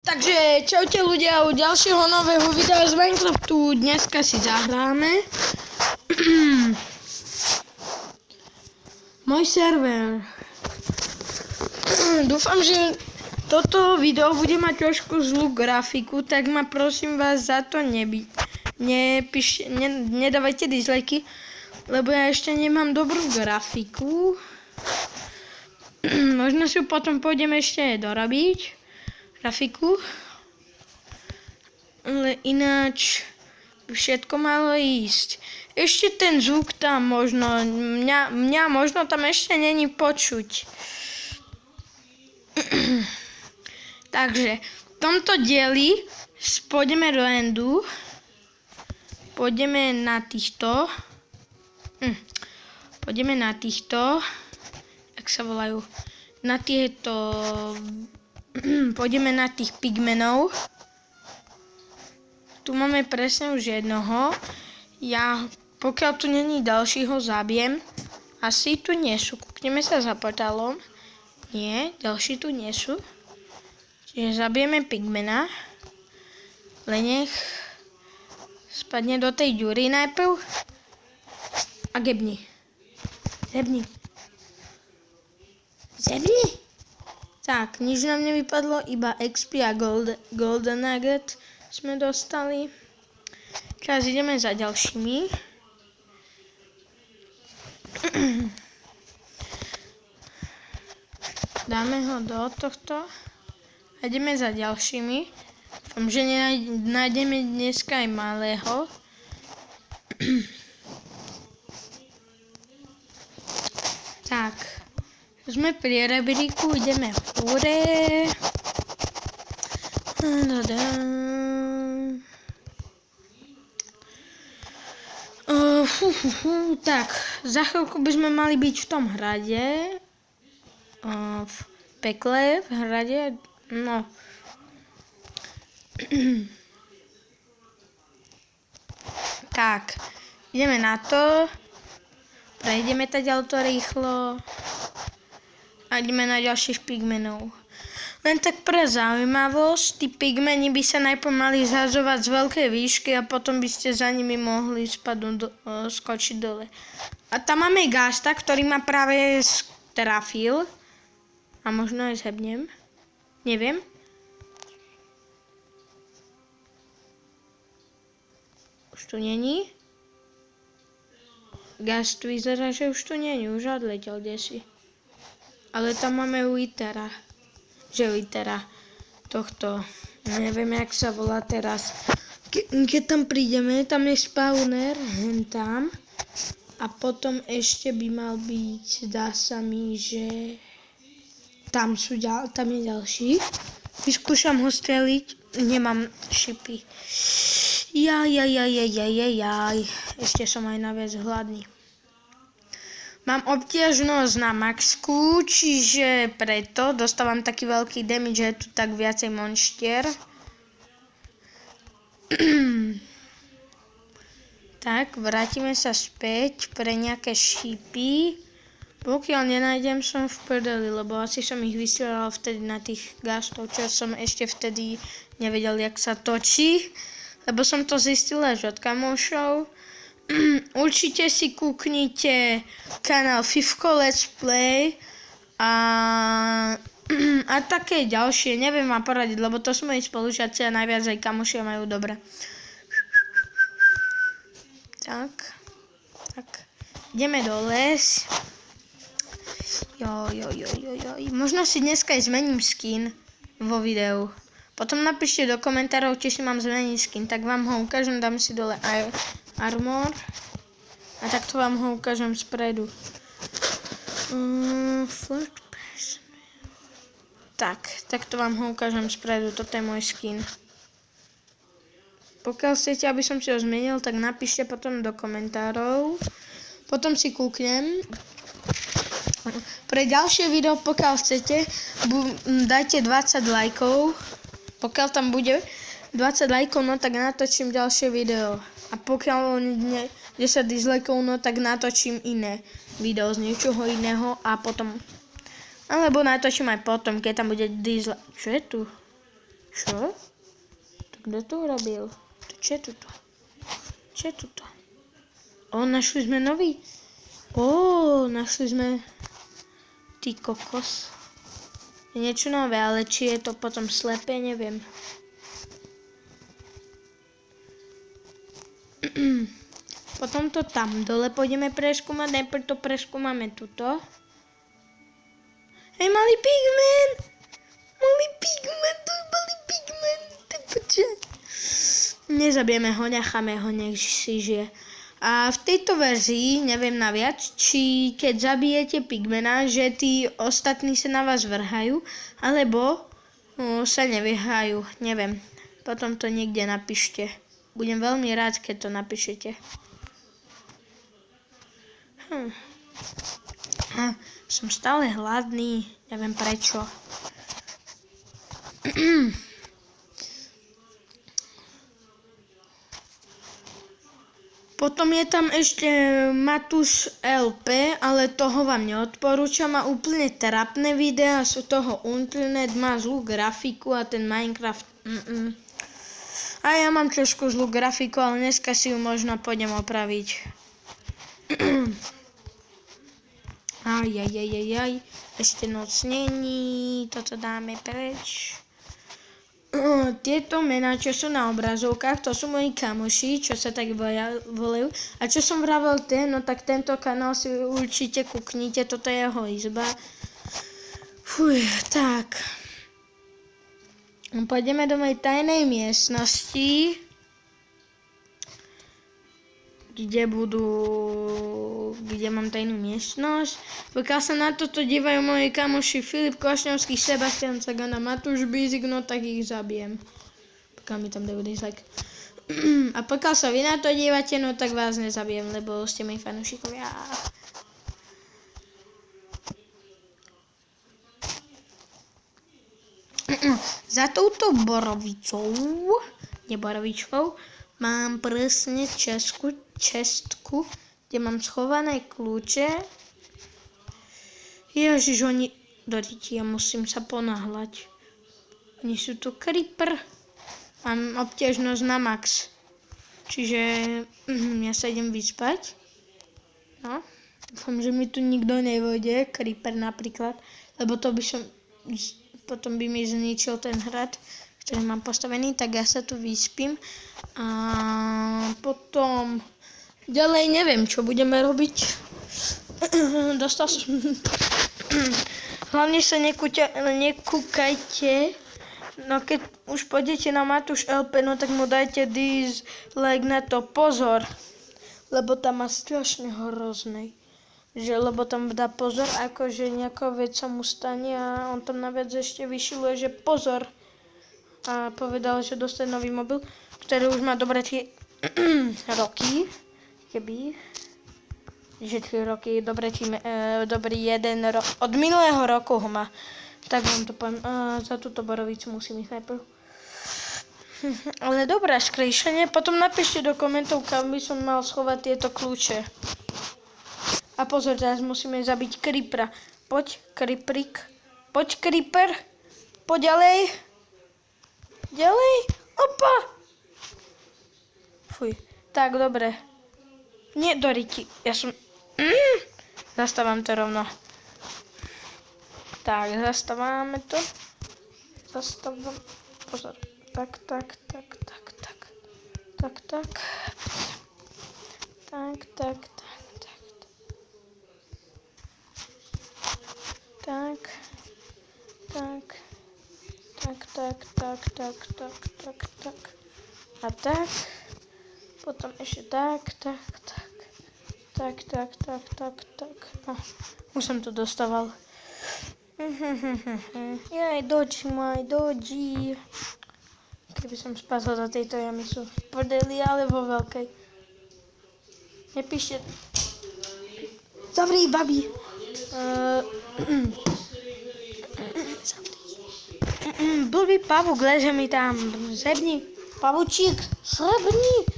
Takže čaute ľudia, u ďalšieho nového videa z Minecraftu. Dneska si zahráme môj server. Dúfam, že toto video bude mať trošku zlú grafiku, tak ma prosím vás za to nedávajte dislajky, lebo ja ešte nemám dobrú grafiku. Možno si ju potom pôjdem ešte dorobiť grafiku, ale ináč by všetko malo ísť. Ešte ten zvuk tam možno, mňa možno tam ešte není počuť. Takže v tomto dieli pôjdeme do endu, pôjdeme na týchto, jak sa volajú, na tieto. Pôjdeme na tých pigmenov. Tu máme presne už jednoho. Ja, pokiaľ tu není ďalší, ho zabijem. Asi tu nie sú. Kúkneme sa za portálom. Nie, ďalší tu nie sú. Čiže zabijeme pigmena. Len nech spadne do tej ďury najprv. A gebni. Zebni. Zebni. Tak, nič nám nevypadlo, iba XP a Golden Nugget sme dostali. Teraz ideme za ďalšími. Dáme ho do tohto. A ideme za ďalšími. Dúfam, že nájdeme dneska aj malého. Tak. Sme pri rebríku, ideme hore. Tak, za chvíľku by sme mali byť v tom hrade. V pekle, v hrade, no. Tak, ideme na to. Prejdeme taďalto rýchlo. A ideme na ďalších pigmenov. Len tak pre zaujímavosť, tí pigmeni by sa najprv mali zhadzovať z veľkej výšky a potom by ste za nimi mohli skočiť dole. A tam máme Gasta, ktorý ma práve trafil. A možno aj zhebnem. Neviem. Už tu není. Gast vyzerá, že už tu není. Už odletel kdesi. Ale tam máme Withera. Tohto. Neviem, jak sa volá teraz. Keď tam prídeme, tam je spawner, hen tam. A potom ešte by mal byť, zdá sa mi, že tam je ďalší. Vyskúšam ho streliť, nemám šipy. Jaj. Ešte som aj naviac hladný. Mám obťažnosť na maxku, čiže preto dostávam taký veľký damage, že je tu tak viacej monštier. Tak, vrátime sa späť pre nejaké šípy. Pokiaľ nenájdem, som v prdeli, lebo asi som ich vysielal vtedy na tých gastov, čo som ešte vtedy nevedel, jak sa točí. Lebo som to zistil až od kamošov. Určite si kúknite kanál Fifko Let's Play a také ďalšie, neviem vám poradiť, lebo to sú moji spolužiaci a najviac aj kamošia majú dobre. Tak, ideme do les. Možno si dneska aj zmením skin vo videu. Potom napíšte do komentárov, či si mám zmeniť skin, tak vám ho ukážem, dám si dole armor a takto vám ho ukážem spredu. Takto vám ho ukážem spredu, toto je môj skin. Pokiaľ chcete, aby som si ho zmenil, tak napíšte potom do komentárov. Potom si kúknem. Pre ďalšie video, pokiaľ chcete, dajte 20 lajkov. Pokiaľ tam bude 20 lajkov, no tak natočím ďalšie video. A pokiaľ 10 dislajkov, no tak natočím iné video z niečoho iného a potom. Alebo natočím aj potom, keď tam bude dislike. Čo je tu? Čo? To kto to urobil? Čo je tuto? Čo je tuto? Našli sme nový. Našli sme... Ty kokos. Je niečo nové, ale či je to potom slepé, neviem. Potom to tam dole pôjdeme preskúmať, najprv to preskúmame tuto. Hej, malý pigment! Malý pigment! Nezabijeme ho, necháme ho, nech si žije. A v tejto verzii, neviem naviac, či keď zabijete pigmena, že tí ostatní sa na vás vrhajú, alebo sa nevyhajú, neviem. Potom to niekde napíšte. Budem veľmi rád, keď to napíšete. Som stále hladný, neviem prečo. Potom je tam ešte Matúš LP, ale toho vám neodporúčam. Má úplne trapné videá, sú toho internet, má zlú grafiku a ten Minecraft... A ja mám trošku zlú grafiku, ale dneska si ju možno pôjdem opraviť. Ešte noc není, toto dáme preč. Tieto mená, čo sú na obrazovkách, to sú moji kamoši, čo sa tak volajú. A čo som vravel no tak tento kanál si určite kuknite, toto je jeho izba. Tak. Pôjdeme do mojej tajnej miestnosti, kde mám tajnú miestnosť. Pokiaľ sa na toto dívajú moji kamoši Filip Košňovský, Sebastian Sagan a Matúš Bízik, no tak ich zabijem. Pokiaľ mi tam dajú dislike. A pokiaľ sa vy na to dívate, no tak vás nezabijem, lebo ste moji fanúšikovia. Za touto borovičkou, mám presne čestku, kde mám schované kľúče. Ježiš, ja musím sa ponáhľať. Oni sú tu creeper. Mám obťažnosť na max. Čiže ja sa idem vyspať. No. Dúfam, že mi tu nikto nevojde. Creeper napríklad. Lebo to potom by mi zničil ten hrad, ktorý mám postavený, tak ja sa tu vyspím a potom ďalej neviem, čo budeme robiť. Dostal som... Hlavne sa nekúkajte, no keď už pôjdete na Matúš LP, no tak mu dajte dislike na to, pozor, lebo tam má strašne hroznej. Lebo tam dá pozor, akože nejaká vec sa mu stane a on tam naviac ešte vyšiluje, že pozor. A povedal, že dostane nový mobil, ktorý už má dobré 3 roky. Že 3 roky, dobrý 1 rok. Od minulého roku ho má. Tak vám to poviem. Za túto borovicu musím ísť najprv. Ale dobré skríšenie. Potom napíšte do komentov, kam by som mal schovať tieto kľúče. A pozor, teraz musíme zabiť creepera. Poď, creeperik. Poď, creeper. Poď ďalej. Ďalej. Opa. Fuj. Tak, dobre. Nie do riti. Ja som... Zastávam to rovno. Tak, zastávame to. Zastávam. Pozor. Tak. Tak. A tak. Potom ešte tak. No, už som to dostával. Jaj, doji. Keby som spadol do tejto jamy, sú v prdeli, ale vo veľkej. Nepíšte. Zavri, babi. Blbý pavúk leže mi tam. Zrebni. Pavúčík, slepni.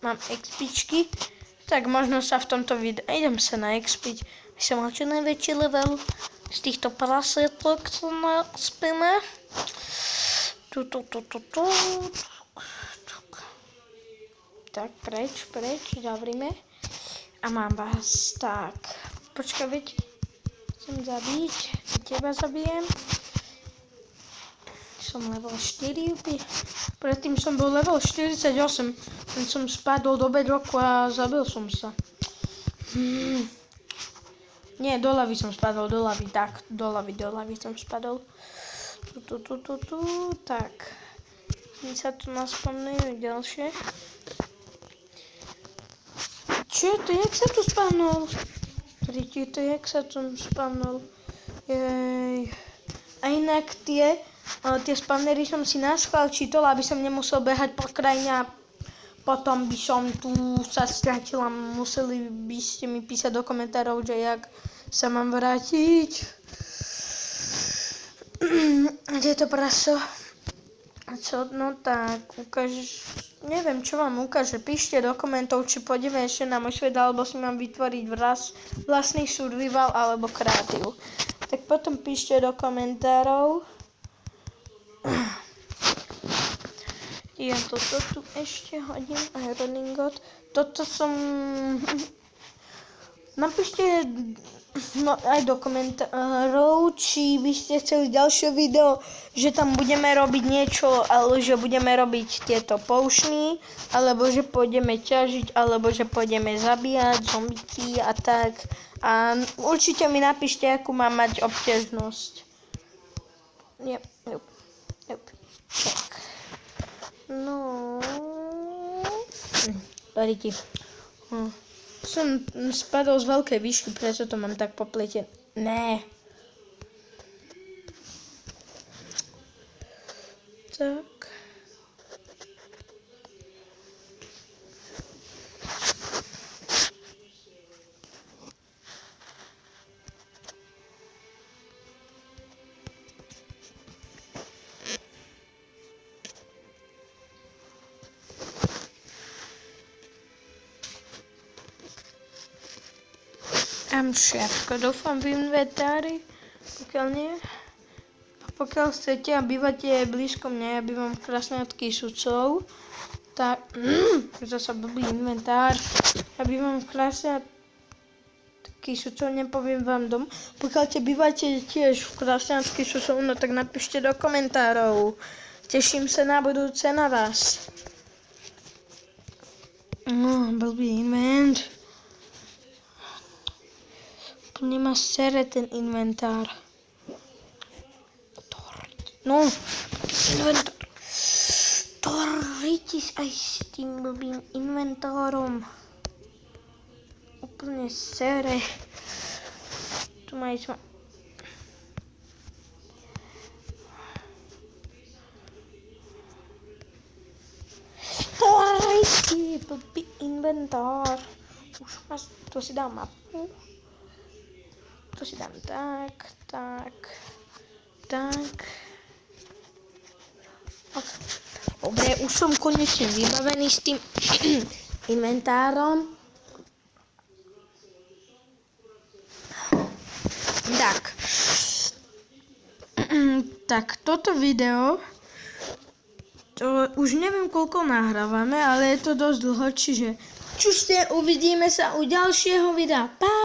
Mám XPčky. Tak možno sa v tomto videu... Idem sa na XPiť. Som mal čo najväčší level. z týchto prasietok, čo spíme. Tak, preč, zavrime. A mám vás, tak. Počkaj, veď chcem zabiť, teba zabijem. Som level 4, predtým som bol level 48, ten som spadol do bedrocku a zabil som sa. Nie, do lavy som spadol, do lavy som spadol. Tak. My sa tu naspomňujú ďalšie. Čo je to, jak sa tu spadnul? Jak sa tu spadnul? Jej. A inak tie spawnery som si naschvál čítol, aby som nemusel behať po krajine a potom by som tu sa stratil a museli by ste mi písať do komentárov, že jak sa mám vrátiť. Kde je to praso? Co? No tak, neviem, čo vám ukáže. Píšte do komentov, či pôjdeme ešte na môj svet, alebo si mám vytvoriť vlastný survival alebo kreatív. Tak potom píšte do komentárov. Ja toto tu ešte hodím, Ironing God. Toto som... Napíšte aj do komentárov, či by ste chceli ďalšie video, že tam budeme robiť niečo, alebo že budeme robiť tieto potiony, alebo že pôjdeme ťažiť, alebo že pôjdeme zabíjať zombiky a tak. A určite mi napíšte, akú mám mať obťažnosť. Yep. Tak. No... Pariti. Som spadol z veľkej výšky, preto to mám tak popletené. Né. Tak. Mám všetko, dúfam v inventári, pokiaľ nie. A pokiaľ chcete a bývate blízko mňa, ja bývam v Krasniatských Sudcov, tak, zasa blbý inventár, ja bývam v Krasniatských Sudcov, nepoviem vám dom. Pokiaľ bývate tiež v Krasniatských Sudcov, no tak napíšte do komentárov. Teším sa na budúce na vás. No, blbý invent. Úplne ma sere ten inventár. No, inventár. Toritis aj s tým blbým inventárom. Úplne sere. Tu ma ísť. Toritis, blbý inventár. Už ma, to si dám mapu. To si dám tak. Dobre, už som konečne vybavený s tým inventárom. Tak, toto video, to už neviem koľko nahrávame, ale je to dosť dlho, čiže čuste, uvidíme sa u ďalšieho videa. Pa!